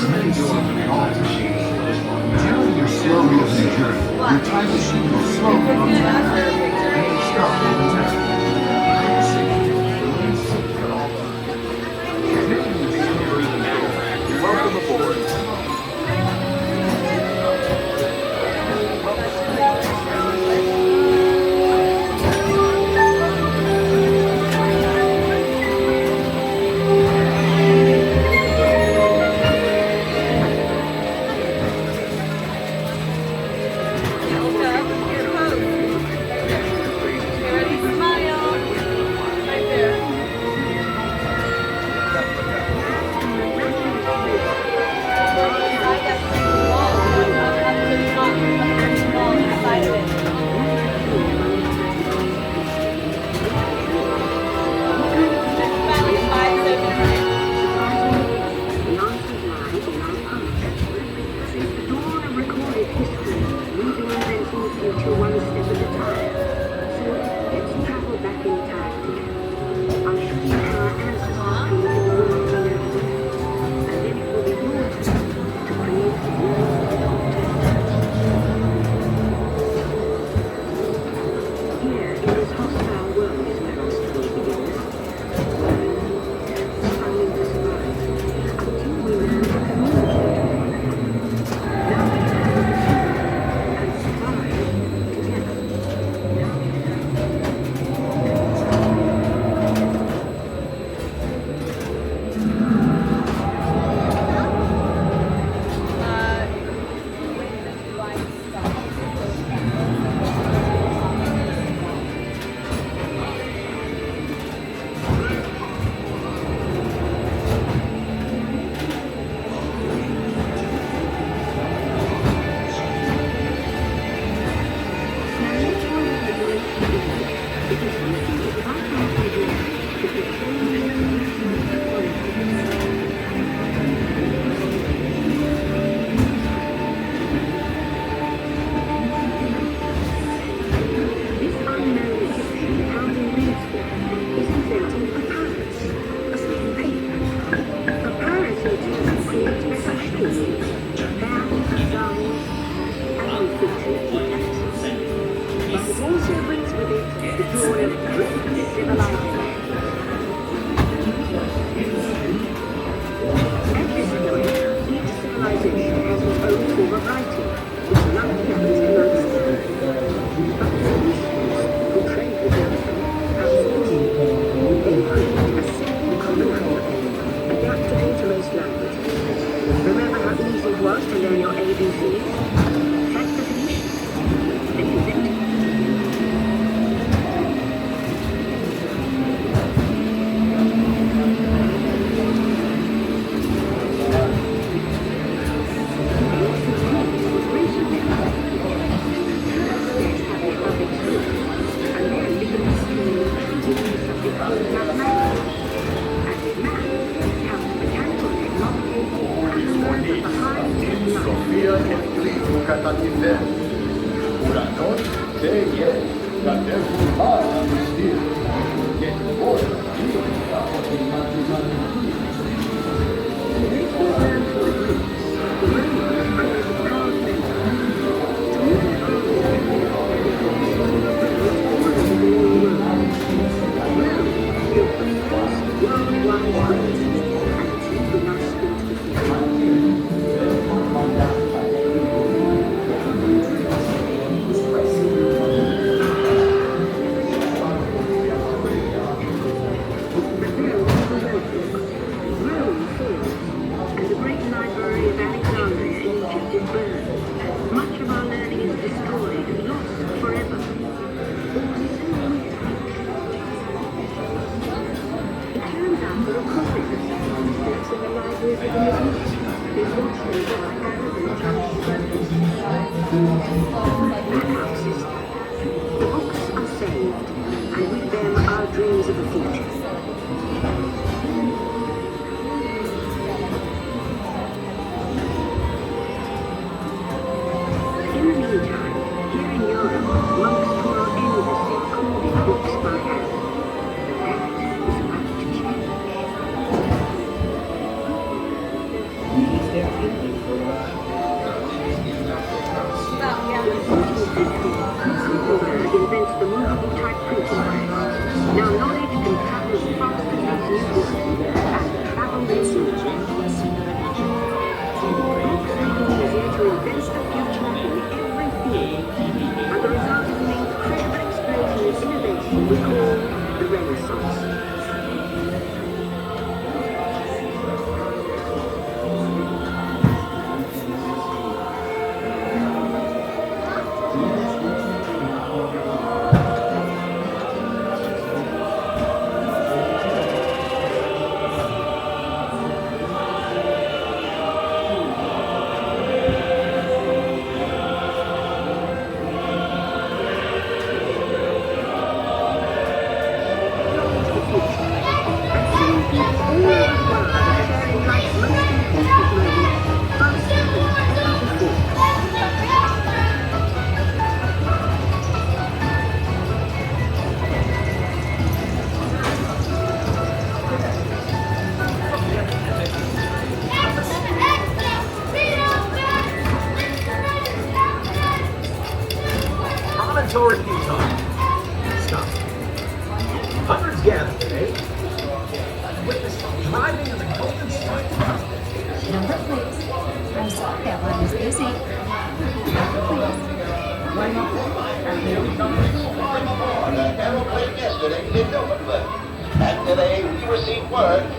many secret altars. During your slow moving journey, your time machine will slowly come to an end and instruct you to test. Welcome aboard. Ready?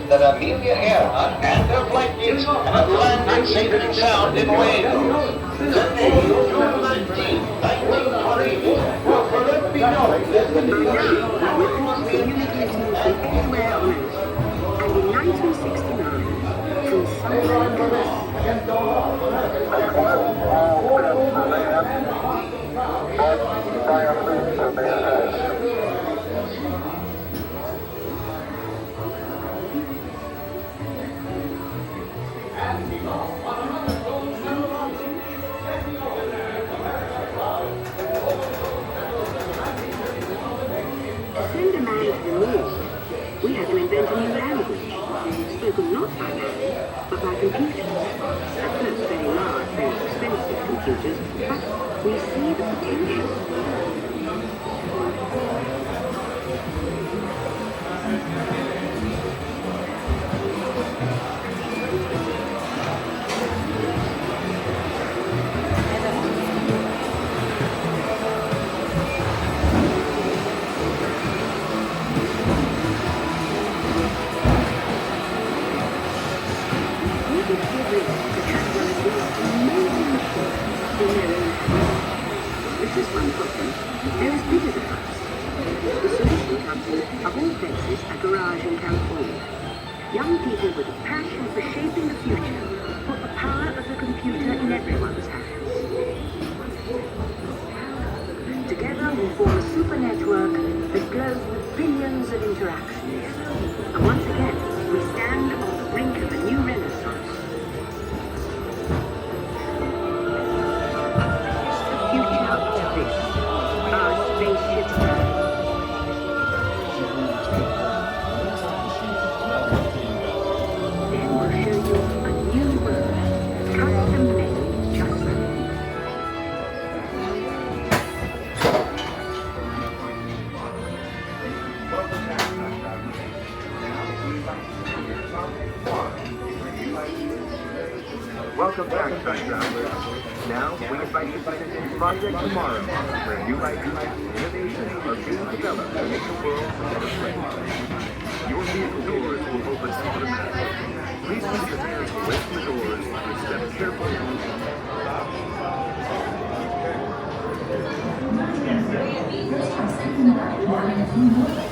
that Amelia Earhart and her flight mates have landed safe and sound in Wales. Today, June 19, 1920, will forever be known as the day communicating from anywhere on Earth. And in 1969, from Sullivan we had to invent a new language, spoken not by man, but by computers. At first very large, very expensive computers, but we see the potential. This is one problem. They're as big as a house. The solution comes in, of all places, a garage in California. Young people with a passion for shaping the future put the power of the computer in everyone's hands. Together we form a super network that glows with billions of interactions. And once again, we stand on the brink of a new renaissance. Our spaceship time. Then we'll show you a new world, custom made just for you. Welcome back, time travelers. Now, we invite you to visit Project Tomorrow, where new ideas and innovations are being developed to make the world a better place. Your vehicle doors will open automatically. Please keep your hands away from the doors and step carefully on them.